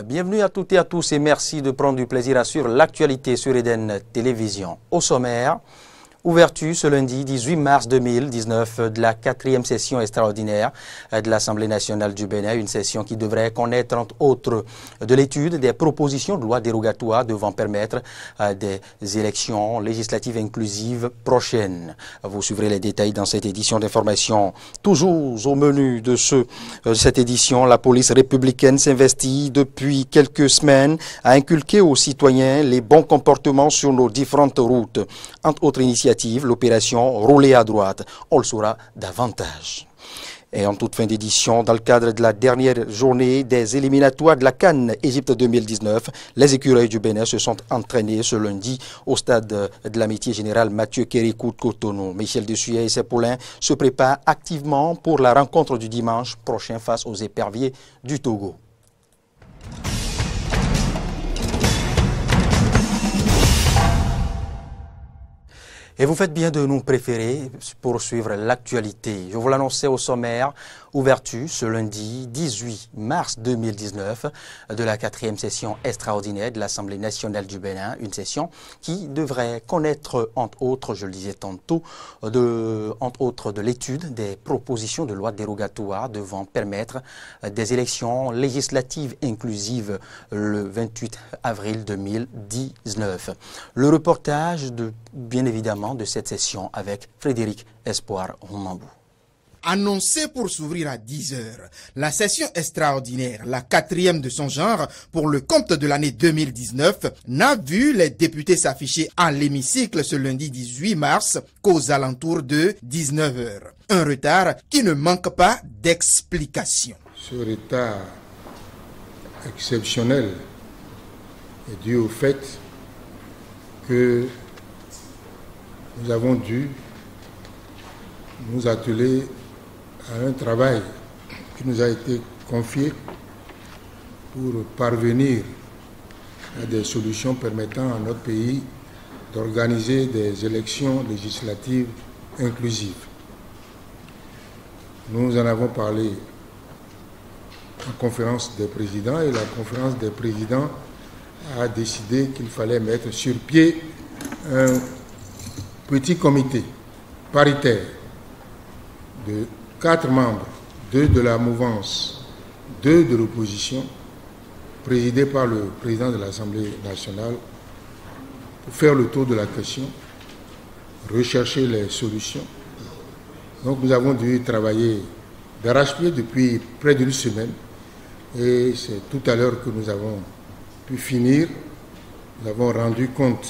Bienvenue à toutes et à tous et merci de prendre du plaisir à suivre l'actualité sur Eden Télévision. Au sommaire, ouverture ce lundi 18 mars 2019 de la 4e session extraordinaire de l'Assemblée nationale du Bénin, une session qui devrait connaître entre autres de l'étude des propositions de loi dérogatoires devant permettre des élections législatives inclusives prochaines. Vous suivrez les détails dans cette édition d'information. Toujours au menu de cette édition, la police républicaine s'investit depuis quelques semaines à inculquer aux citoyens les bons comportements sur nos différentes routes. Entre autres initiatives, l'opération Rouler à droite. On le saura davantage. Et en toute fin d'édition, dans le cadre de la dernière journée des éliminatoires de la CAN Égypte 2019, les écureuils du Bénin se sont entraînés ce lundi au stade de l'amitié générale Mathieu Kérékou de Cotonou. Michel Dessuyet et ses poulains se préparent activement pour la rencontre du dimanche prochain face aux éperviers du Togo. Et vous faites bien de nous préférer pour suivre l'actualité. Je vous l'annonçais au sommaire, ouverture ce lundi 18 mars 2019 de la 4e session extraordinaire de l'Assemblée nationale du Bénin. Une session qui devrait connaître, entre autres, je le disais tantôt, entre autres de l'étude des propositions de loi dérogatoires devant permettre des élections législatives inclusives le 28 avril 2019. Le reportage bien évidemment de cette session avec Frédéric Espoir Roumambou. Annoncée pour s'ouvrir à 10 heures, la session extraordinaire, la 4e de son genre pour le compte de l'année 2019, n'a vu les députés s'afficher à l'hémicycle ce lundi 18 mars qu'aux alentours de 19 heures. Un retard qui ne manque pas d'explication. Ce retard exceptionnel est dû au fait que nous avons dû nous atteler à un travail qui nous a été confié pour parvenir à des solutions permettant à notre pays d'organiser des élections législatives inclusives. Nous en avons parlé en conférence des présidents et la conférence des présidents a décidé qu'il fallait mettre sur pied un petit comité paritaire de 4 membres, 2 de la mouvance, 2 de l'opposition, présidé par le président de l'Assemblée nationale, pour faire le tour de la question, rechercher les solutions. Donc nous avons dû travailler d'arrache-pied depuis près d'une semaine et c'est tout à l'heure que nous avons pu finir. Nous avons rendu compte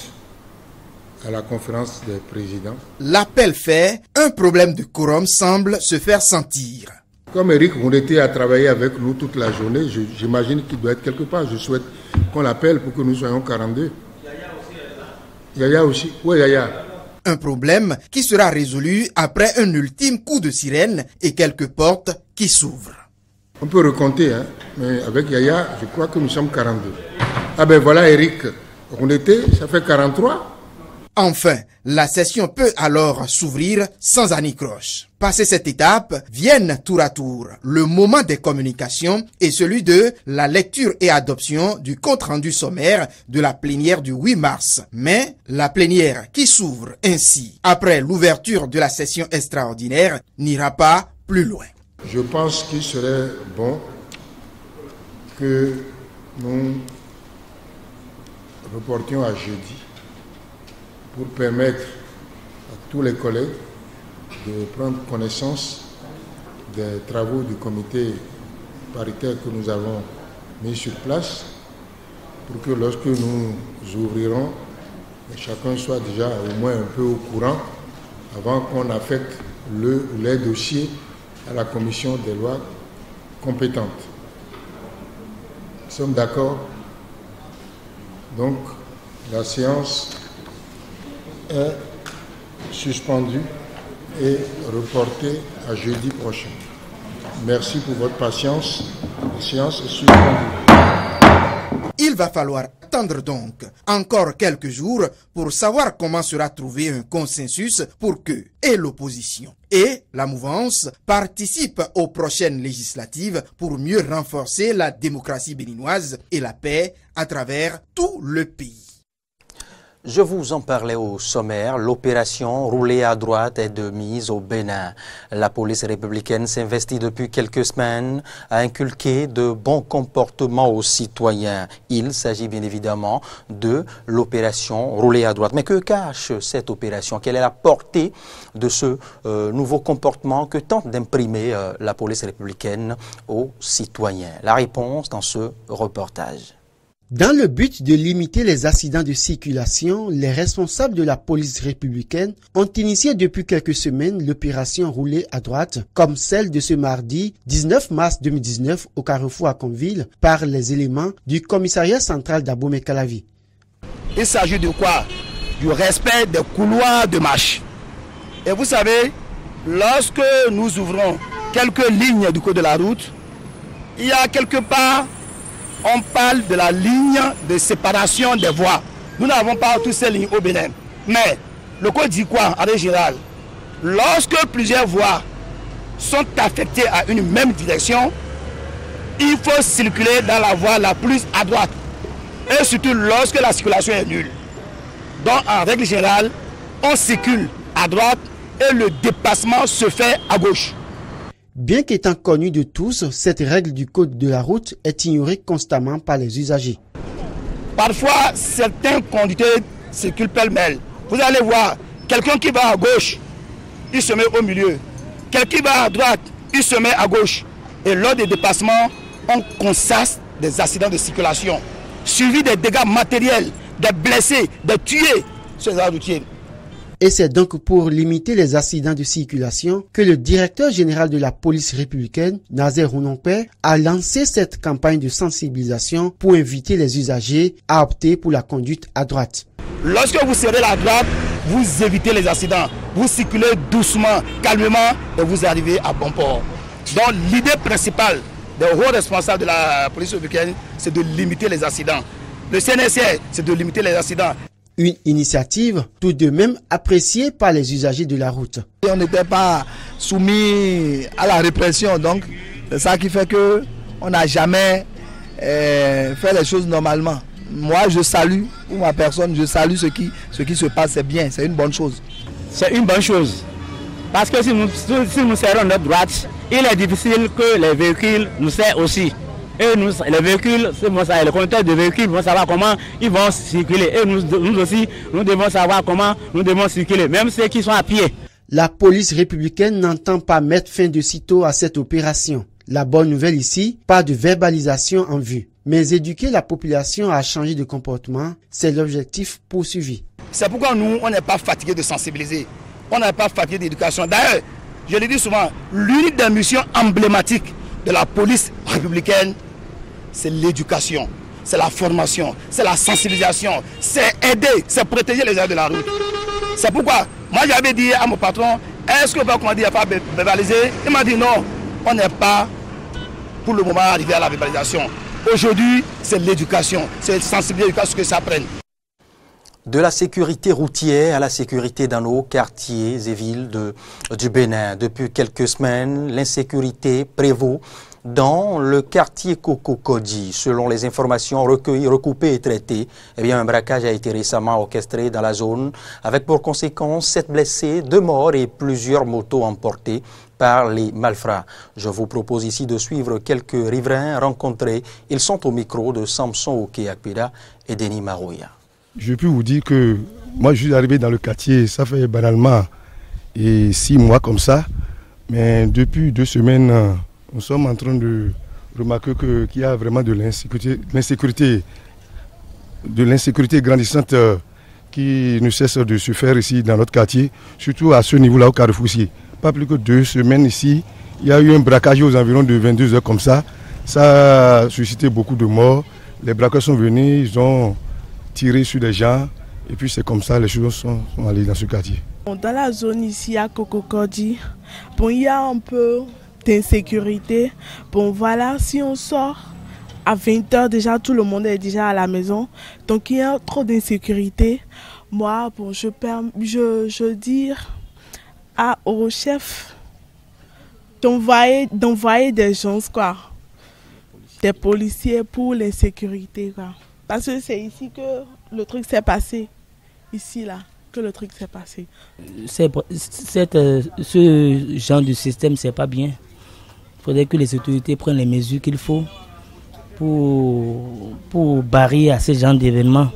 à la conférence des présidents. L'appel fait, un problème de quorum semble se faire sentir. Comme Eric Moundete a travaillé avec nous toute la journée, j'imagine qu'il doit être quelque part. Je souhaite qu'on l'appelle pour que nous soyons 42. Yaya aussi. Oui, Yaya. Un problème qui sera résolu après un ultime coup de sirène et quelques portes qui s'ouvrent. On peut recompter, hein, mais avec Yaya, je crois que nous sommes 42. Ah ben voilà Eric Moundete, ça fait 43. Enfin, la session peut alors s'ouvrir sans anicroche. Passé cette étape, viennent tour à tour le moment des communications et celui de la lecture et adoption du compte-rendu sommaire de la plénière du 8 mars. Mais la plénière qui s'ouvre ainsi après l'ouverture de la session extraordinaire n'ira pas plus loin. Je pense qu'il serait bon que nous reportions à jeudi pour permettre à tous les collègues de prendre connaissance des travaux du comité paritaire que nous avons mis sur place pour que lorsque nous ouvrirons, chacun soit déjà au moins un peu au courant avant qu'on affecte le ou les dossiers à la commission des lois compétente. Nous sommes d'accord? Donc, la séance est suspendue et reportée à jeudi prochain. Merci pour votre patience. La séance est suspendue. Il va falloir attendre donc encore quelques jours pour savoir comment sera trouvé un consensus pour que et l'opposition et la mouvance participent aux prochaines législatives pour mieux renforcer la démocratie béninoise et la paix à travers tout le pays. Je vous en parlais au sommaire, l'opération roulée à droite est de mise au Bénin. La police républicaine s'investit depuis quelques semaines à inculquer de bons comportements aux citoyens. Il s'agit bien évidemment de l'opération roulée à droite. Mais que cache cette opération? Quelle est la portée de ce nouveau comportement que tente d'imprimer la police républicaine aux citoyens? La réponse dans ce reportage. Dans le but de limiter les accidents de circulation, les responsables de la police républicaine ont initié depuis quelques semaines l'opération roulée à droite, comme celle de ce mardi 19 mars 2019 au Carrefour à Conville par les éléments du commissariat central d'Abomey-Calavi. Il s'agit de quoi? Du respect des couloirs de marche. Et vous savez, lorsque nous ouvrons quelques lignes du code de la route, il y a quelque part on parle de la ligne de séparation des voies. Nous n'avons pas toutes ces lignes au Bénin. Mais le code dit quoi en règle générale? Lorsque plusieurs voies sont affectées à une même direction, il faut circuler dans la voie la plus à droite. Et surtout lorsque la circulation est nulle. Donc en règle générale, on circule à droite et le dépassement se fait à gauche. Bien qu'étant connue de tous, cette règle du code de la route est ignorée constamment par les usagers. Parfois, certains conducteurs circulent pêle-mêle. Vous allez voir, quelqu'un qui va à gauche, il se met au milieu. Quelqu'un qui va à droite, il se met à gauche. Et lors des dépassements, on constate des accidents de circulation, suivis des dégâts matériels, des blessés, des tués sur les routiers. Et c'est donc pour limiter les accidents de circulation que le directeur général de la police républicaine, Nazer Rounompé, a lancé cette campagne de sensibilisation pour inviter les usagers à opter pour la conduite à droite. Lorsque vous serez à droite, vous évitez les accidents. Vous circulez doucement, calmement et vous arrivez à bon port. Donc l'idée principale des hauts responsables de la police républicaine, c'est de limiter les accidents. Le CNSR, c'est de limiter les accidents. Une initiative tout de même appréciée par les usagers de la route. On n'était pas soumis à la répression, donc c'est ça qui fait qu'on n'a jamais fait les choses normalement. Moi je salue, pour ma personne, je salue ce qui se passe, c'est bien, c'est une bonne chose. C'est une bonne chose, parce que si nous serrons notre droite, il est difficile que les véhicules nous serrent aussi. Et nous, les véhicules, les conducteurs de véhicules vont savoir comment ils vont circuler. Et nous aussi, nous devons savoir comment nous devons circuler, même ceux qui sont à pied. La police républicaine n'entend pas mettre fin de sitôt à cette opération. La bonne nouvelle ici, pas de verbalisation en vue. Mais éduquer la population à changer de comportement, c'est l'objectif poursuivi. C'est pourquoi nous, on n'est pas fatigué de sensibiliser. On n'est pas fatigué d'éducation. D'ailleurs, je le dis souvent, l'une des missions emblématiques de la police républicaine, c'est l'éducation, c'est la formation, c'est la sensibilisation, c'est aider, c'est protéger les gens de la route. C'est pourquoi, moi j'avais dit à mon patron, est-ce qu'on va pas verbaliser? Il m'a dit non, on n'est pas pour le moment arrivé à la verbalisation. Aujourd'hui, c'est l'éducation, c'est sensibiliser que ça prenne. De la sécurité routière à la sécurité dans nos quartiers et villes du Bénin. Depuis quelques semaines, l'insécurité prévaut dans le quartier Cococodi. Selon les informations recueillies, recoupées et traitées, un braquage a été récemment orchestré dans la zone avec pour conséquence 7 blessés, 2 morts et plusieurs motos emportées par les malfrats. Je vous propose ici de suivre quelques riverains rencontrés. Ils sont au micro de Samson Okeakpeda et Denis Marouya. Je peux vous dire que moi je suis arrivé dans le quartier, ça fait banalement 6 mois comme ça, mais depuis 2 semaines, nous sommes en train de remarquer qu'il y a vraiment de l'insécurité grandissante qui ne cesse de se faire ici dans notre quartier, surtout à ce niveau-là au Carrefour-ci. Pas plus que 2 semaines ici, il y a eu un braquage aux environs de 22 heures comme ça. Ça a suscité beaucoup de morts. Les braqueurs sont venus, ils ont tiré sur des gens et puis c'est comme ça les choses sont allées dans ce quartier. Dans la zone ici à Cococodi, il y a un peu d'insécurité. Voilà, si on sort à 20h déjà, tout le monde est déjà à la maison. Donc il y a trop d'insécurité. Moi, bon, je dis au chef d'envoyer des gens, quoi, des policiers pour l'insécurité, quoi. Parce que c'est ici que le truc s'est passé. Ici, là, que le truc s'est passé. Ce genre de système, c'est pas bien. Il faudrait que les autorités prennent les mesures qu'il faut pour barrer à ce genre d'événements.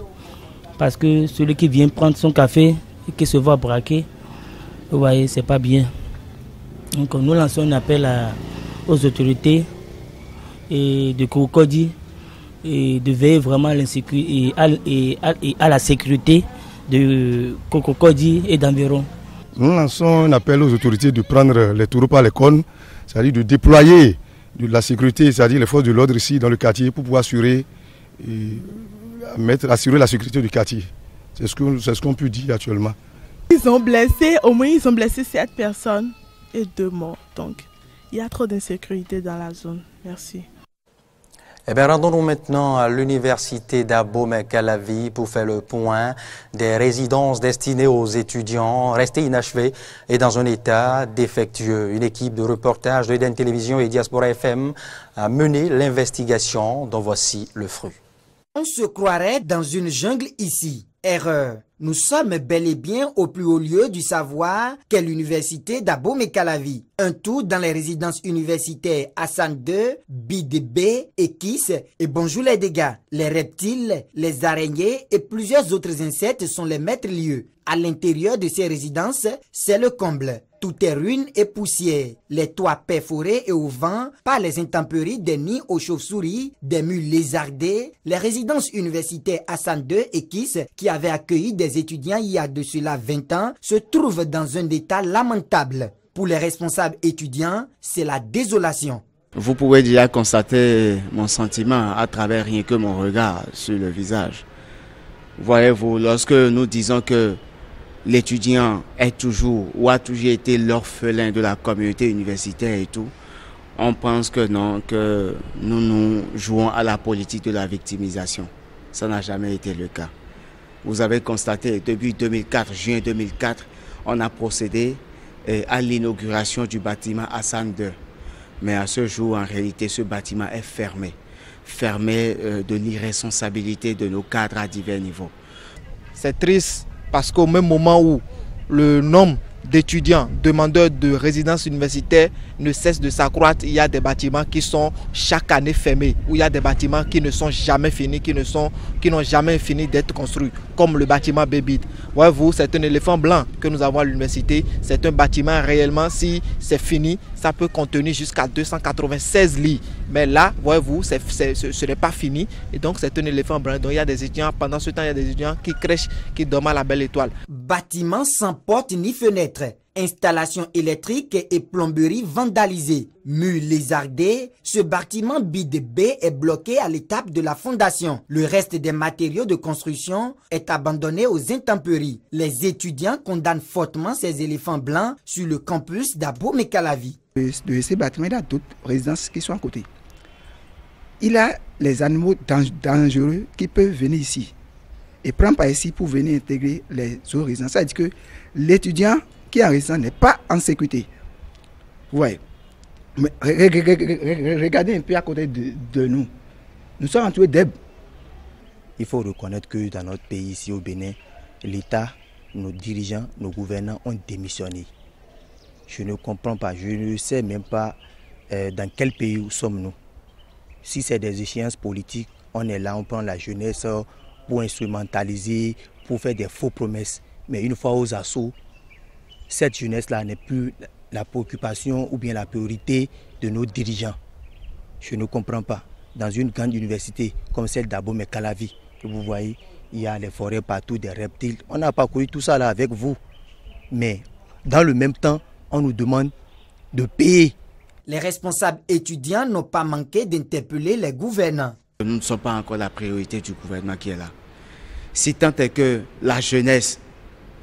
Parce que celui qui vient prendre son café et qui se voit braquer, vous voyez, c'est pas bien. Donc nous lançons un appel aux autorités et de Cocody et de veiller vraiment à l'insécurité et à la sécurité de Cocody et d'environ. Nous lançons un appel aux autorités de prendre les taureaux par les cornes, c'est-à-dire de déployer de la sécurité, c'est-à-dire les forces de l'ordre ici dans le quartier pour pouvoir assurer la sécurité du quartier. C'est ce qu'on peut dire actuellement. Ils ont blessé, au moins ils ont blessé 7 personnes et 2 morts. Donc il y a trop d'insécurité dans la zone. Merci. Eh bien, rendons-nous maintenant à l'université d'Abomey-Calavi pour faire le point des résidences destinées aux étudiants restés inachevées et dans un état défectueux. Une équipe de reportage de EDN Télévision et Diaspora FM a mené l'investigation dont voici le fruit. On se croirait dans une jungle ici. Erreur. Nous sommes bel et bien au plus haut lieu du savoir qu'est l'université d'Abomey-Calavi. Un tour dans les résidences universitaires Hassan II, BDB, Ekis et bonjour les dégâts. Les reptiles, les araignées et plusieurs autres insectes sont les maîtres lieux. À l'intérieur de ces résidences, c'est le comble. Tout est ruine et poussière. Les toits perforés et au vent par les intempéries des nids aux chauves-souris, des mules lézardées. Les résidences universitaires Hassan II et Ekis, qui avaient accueilli des étudiants il y a de cela 20 ans, se trouvent dans un état lamentable. Pour les responsables étudiants, c'est la désolation. Vous pouvez déjà constater mon sentiment à travers rien que mon regard sur le visage. Voyez-vous, lorsque nous disons que l'étudiant est toujours ou a toujours été l'orphelin de la communauté universitaire et tout, on pense que non, que nous jouons à la politique de la victimisation. Ça n'a jamais été le cas. Vous avez constaté, depuis 2004, juin 2004, on a procédé à l'inauguration du bâtiment Hassan II. Mais à ce jour, en réalité, ce bâtiment est fermé. Fermé de l'irresponsabilité de nos cadres à divers niveaux. C'est triste parce qu'au même moment où le nombre d'étudiants demandeurs de résidence universitaire ne cesse de s'accroître, il y a des bâtiments qui sont chaque année fermés, ou il y a des bâtiments qui ne sont jamais finis, qui n'ont jamais fini d'être construits, comme le bâtiment Bébide. Voyez-vous, c'est un éléphant blanc que nous avons à l'université. C'est un bâtiment réellement, si c'est fini, ça peut contenir jusqu'à 296 lits. Mais là, voyez-vous, ce n'est pas fini. Et donc, c'est un éléphant blanc. Donc, il y a des étudiants, pendant ce temps, il y a des étudiants qui crèchent, qui dorment à la belle étoile. Bâtiment sans porte ni fenêtre. Installation électrique et plomberie vandalisée. Murs lézardés, ce bâtiment BDB est bloqué à l'étape de la fondation. Le reste des matériaux de construction est abandonné aux intempéries. Les étudiants condamnent fortement ces éléphants blancs sur le campus d'Abomey-Calavi. De ces bâtiments, il y a d'autres résidences qui sont à côté. Il y a les animaux dangereux qui peuvent venir ici et prendre par ici pour venir intégrer les autres résidences. Ça veut dire que l'étudiant qui est en résidence n'est pas en sécurité. Ouais. Mais regardez un peu à côté de nous. Nous sommes entourés d'herbes. Il faut reconnaître que dans notre pays, ici au Bénin, l'État, nos dirigeants, nos gouvernants ont démissionné. Je ne comprends pas, je ne sais même pas dans quel pays où sommes-nous. Si c'est des échéances politiques, on est là, on prend la jeunesse pour instrumentaliser, pour faire des faux promesses. Mais une fois aux assauts, cette jeunesse-là n'est plus la préoccupation ou bien la priorité de nos dirigeants. Je ne comprends pas. Dans une grande université comme celle d'Abomey-Calavi, vous voyez, il y a les forêts partout, des reptiles. On a parcouru tout ça là avec vous. Mais dans le même temps, on nous demande de payer. Les responsables étudiants n'ont pas manqué d'interpeller les gouvernants. Nous ne sommes pas encore la priorité du gouvernement qui est là. Si tant est que la jeunesse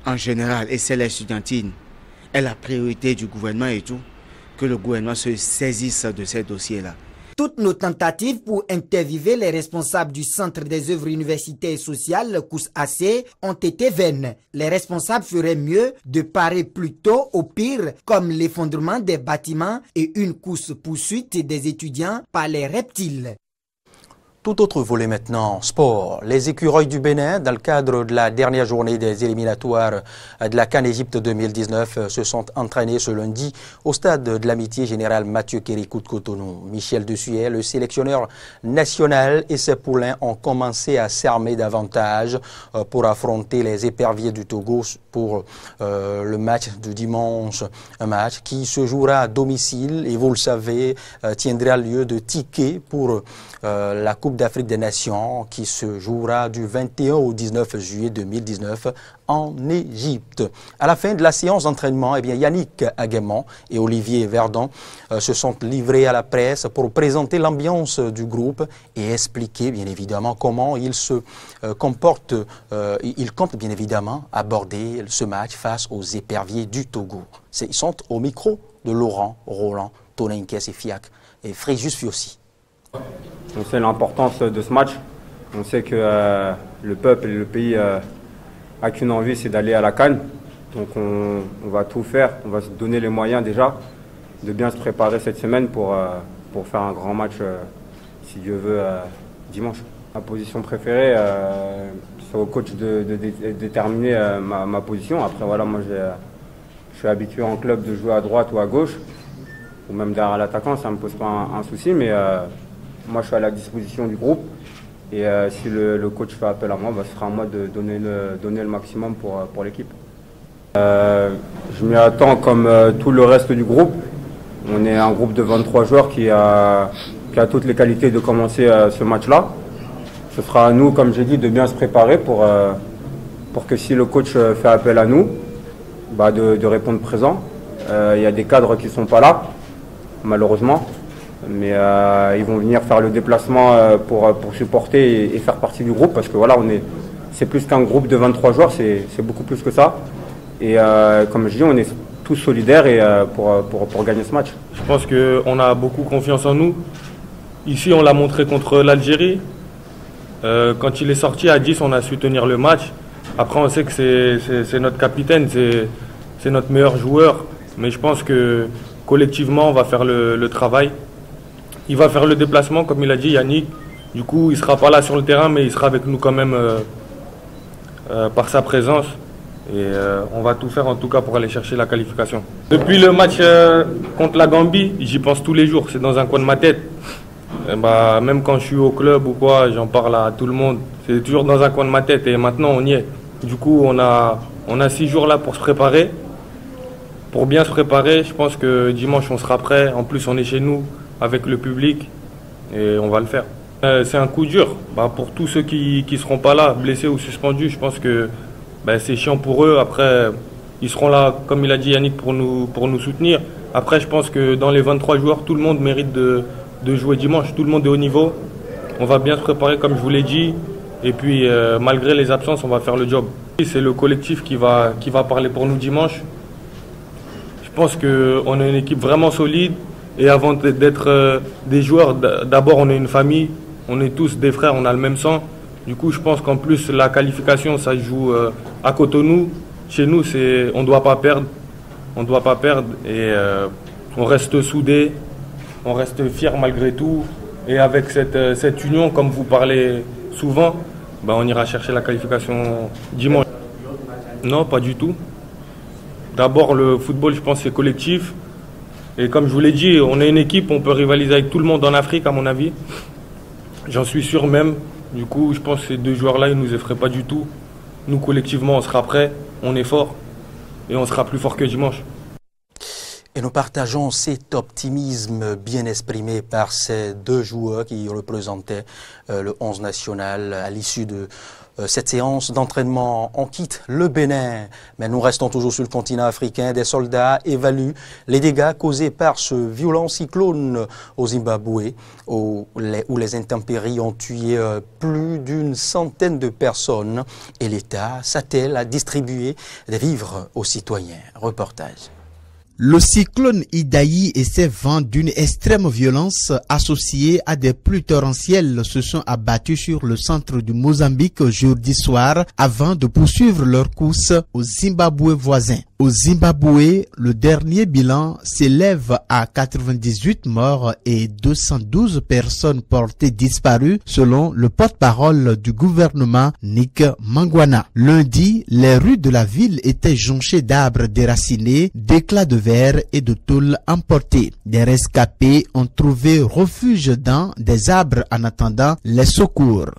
en général et celle estudiantine est la priorité du gouvernement et tout, que le gouvernement se saisisse de ces dossiers-là. Toutes nos tentatives pour interviewer les responsables du Centre des œuvres universitaires et sociales, COUS-AC, ont été vaines. Les responsables feraient mieux de parer plus tôt au pire, comme l'effondrement des bâtiments et une course-poursuite des étudiants par les reptiles. Tout autre volet maintenant, sport. Les écureuils du Bénin, dans le cadre de la dernière journée des éliminatoires de la CAN Égypte 2019, se sont entraînés ce lundi au stade de l'amitié générale Mathieu Kérékou de Cotonou. Michel Dessuet, le sélectionneur national, et ses poulains ont commencé à s'armer davantage pour affronter les éperviers du Togo pour le match du dimanche. Un match qui se jouera à domicile et vous le savez, tiendra lieu de ticket pour la Coupe d'Afrique des Nations qui se jouera du 21 au 19 juillet 2019 en Égypte. À la fin de la séance d'entraînement, Yannick Aguemont et Olivier Verdon se sont livrés à la presse pour présenter l'ambiance du groupe et expliquer bien évidemment comment ils se comportent. Ils comptent bien évidemment aborder ce match face aux éperviers du Togo. Ils sont au micro de Laurent Roland, Tonenques et Fiac et Fréjus Fiossi. On sait l'importance de ce match. On sait que le peuple et le pays a qu'une envie, c'est d'aller à la CAN. Donc on va tout faire, on va se donner les moyens déjà de bien se préparer cette semaine pour faire un grand match, si Dieu veut, dimanche. Ma position préférée, c'est au coach de déterminer ma position. Après voilà, moi je suis habitué en club de jouer à droite ou à gauche, ou même derrière l'attaquant, ça ne me pose pas un souci, mais moi, je suis à la disposition du groupe et si le coach fait appel à moi, ce sera à moi de donner le maximum pour l'équipe. Je m'y attends comme tout le reste du groupe. On est un groupe de 23 joueurs qui a toutes les qualités de commencer ce match-là. Ce sera à nous, comme j'ai dit, de bien se préparer pour que si le coach fait appel à nous, de répondre présent. Il y a des cadres qui ne sont pas là, malheureusement. Mais ils vont venir faire le déplacement pour supporter et faire partie du groupe parce que voilà, c'est plus qu'un groupe de 23 joueurs, c'est beaucoup plus que ça. Et comme je dis, on est tous solidaires et, pour gagner ce match. Je pense qu'on a beaucoup confiance en nous. Ici, on l'a montré contre l'Algérie. Quand il est sorti à 10, on a su tenir le match. Après, on sait que c'est notre capitaine, c'est notre meilleur joueur. Mais je pense que collectivement, on va faire le travail. Il va faire le déplacement, comme il a dit Yannick. Du coup, il ne sera pas là sur le terrain, mais il sera avec nous quand même par sa présence. Et on va tout faire en tout cas pour aller chercher la qualification. Depuis le match contre la Gambie, j'y pense tous les jours. C'est dans un coin de ma tête. Et même quand je suis au club ou quoi, j'en parle à tout le monde. C'est toujours dans un coin de ma tête et maintenant on y est. Du coup, on a 6 jours là pour se préparer. Pour bien se préparer, je pense que dimanche on sera prêt. En plus, on est chez nous avec le public et on va le faire. C'est un coup dur pour tous ceux qui ne seront pas là, blessés ou suspendus. Je pense que c'est chiant pour eux. Après, ils seront là, comme il a dit Yannick, pour nous soutenir. Après, je pense que dans les 23 joueurs, tout le monde mérite de jouer dimanche. Tout le monde est au niveau. On va bien se préparer, comme je vous l'ai dit. Et puis, malgré les absences, on va faire le job. C'est le collectif qui va parler pour nous dimanche. Je pense qu'on est une équipe vraiment solide. Et avant d'être des joueurs, d'abord on est une famille, on est tous des frères, on a le même sang. Du coup, je pense qu'en plus, la qualification, ça se joue à Cotonou. Chez nous, on ne doit pas perdre. On ne doit pas perdre et on reste soudés, on reste fiers malgré tout. Et avec cette union, comme vous parlez souvent, on ira chercher la qualification dimanche. Non, pas du tout. D'abord, le football, je pense, c'est collectif. Et comme je vous l'ai dit, on est une équipe, on peut rivaliser avec tout le monde en Afrique, à mon avis. J'en suis sûr même. Du coup, je pense que ces deux joueurs-là, ils ne nous effraient pas du tout. Nous, collectivement, on sera prêts, on est fort et on sera plus fort que dimanche. Et nous partageons cet optimisme bien exprimé par ces deux joueurs qui représentaient le 11 national à l'issue de cette séance d'entraînement. On quitte le Bénin, mais nous restons toujours sur le continent africain. Des soldats évaluent les dégâts causés par ce violent cyclone au Zimbabwe, où les intempéries ont tué plus d'une centaine de personnes et l'État s'attelle à distribuer des vivres aux citoyens. Reportage. Le cyclone Idaï et ses vents d'une extrême violence associés à des pluies torrentielles se sont abattus sur le centre du Mozambique jeudi soir avant de poursuivre leur course au Zimbabwe voisin. Au Zimbabwe, le dernier bilan s'élève à 98 morts et 212 personnes portées disparues selon le porte-parole du gouvernement Nick Mangwana. Lundi, les rues de la ville étaient jonchées d'arbres déracinés, d'éclats de verre et de tôles emportées. Des rescapés ont trouvé refuge dans des arbres en attendant les secours.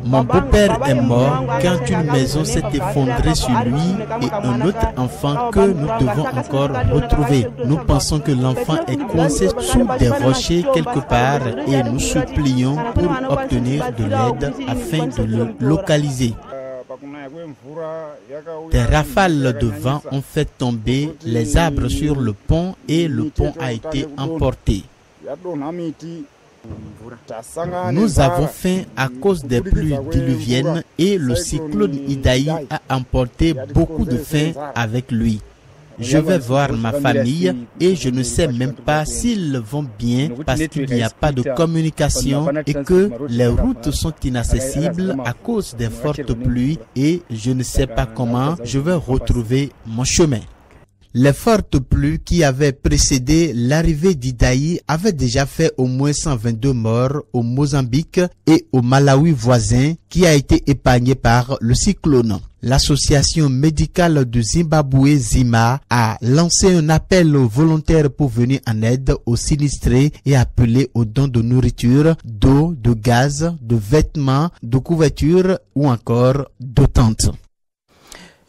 Mon beau-père est mort quand une maison s'est effondrée sur lui et un autre enfant que nous devons encore retrouver. Nous pensons que l'enfant est coincé sous des rochers quelque part et nous supplions pour obtenir de l'aide afin de le localiser. Des rafales de vent ont fait tomber les arbres sur le pont et le pont a été emporté. Nous avons faim à cause des pluies diluviennes et le cyclone Idaï a emporté beaucoup de faim avec lui. Je vais voir ma famille et je ne sais même pas s'ils vont bien parce qu'il n'y a pas de communication et que les routes sont inaccessibles à cause des fortes pluies et je ne sais pas comment je vais retrouver mon chemin. Les fortes pluies qui avaient précédé l'arrivée d'Idaï avaient déjà fait au moins 122 morts au Mozambique et au Malawi voisin qui a été épargné par le cyclone. L'association médicale du Zimbabwe, ZIMA, a lancé un appel aux volontaires pour venir en aide aux sinistrés et appeler aux dons de nourriture, d'eau, de gaz, de vêtements, de couvertures ou encore de tentes.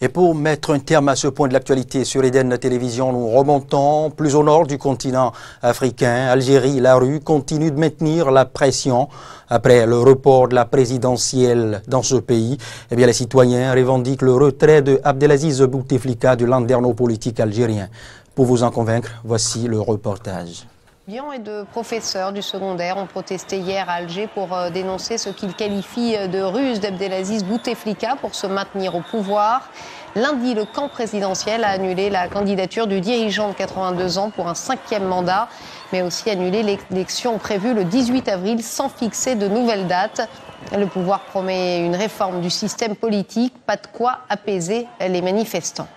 Et pour mettre un terme à ce point de l'actualité sur Eden Télévision, nous remontons plus au nord du continent africain. Algérie, la rue continue de maintenir la pression après le report de la présidentielle dans ce pays. Eh bien, les citoyens revendiquent le retrait de Abdelaziz Bouteflika du landerneau politique algérien. Pour vous en convaincre, voici le reportage. Étudiants et de professeurs du secondaire ont protesté hier à Alger pour dénoncer ce qu'ils qualifient de ruse d'Abdelaziz Bouteflika pour se maintenir au pouvoir. Lundi, le camp présidentiel a annulé la candidature du dirigeant de 82 ans pour un 5e mandat, mais aussi annulé l'élection prévue le 18 avril sans fixer de nouvelles dates. Le pouvoir promet une réforme du système politique, pas de quoi apaiser les manifestants.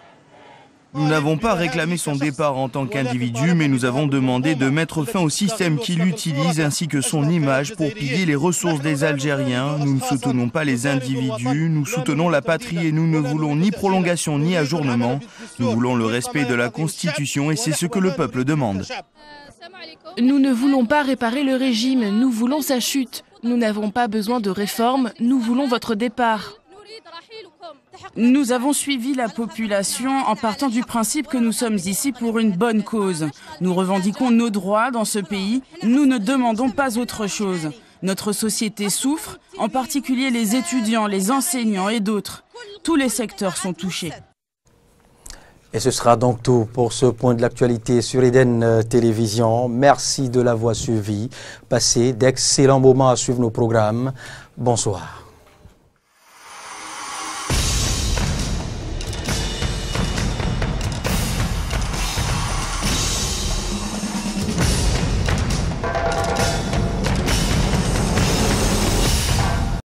Nous n'avons pas réclamé son départ en tant qu'individu, mais nous avons demandé de mettre fin au système qu'il utilise ainsi que son image pour piller les ressources des Algériens. Nous ne soutenons pas les individus, nous soutenons la patrie et nous ne voulons ni prolongation ni ajournement. Nous voulons le respect de la Constitution et c'est ce que le peuple demande. Nous ne voulons pas réparer le régime, nous voulons sa chute. Nous n'avons pas besoin de réforme, nous voulons votre départ. Nous avons suivi la population en partant du principe que nous sommes ici pour une bonne cause. Nous revendiquons nos droits dans ce pays. Nous ne demandons pas autre chose. Notre société souffre, en particulier les étudiants, les enseignants et d'autres. Tous les secteurs sont touchés. Et ce sera donc tout pour ce point de l'actualité sur Eden Télévision. Merci de l'avoir suivi. Passez d'excellents moments à suivre nos programmes. Bonsoir.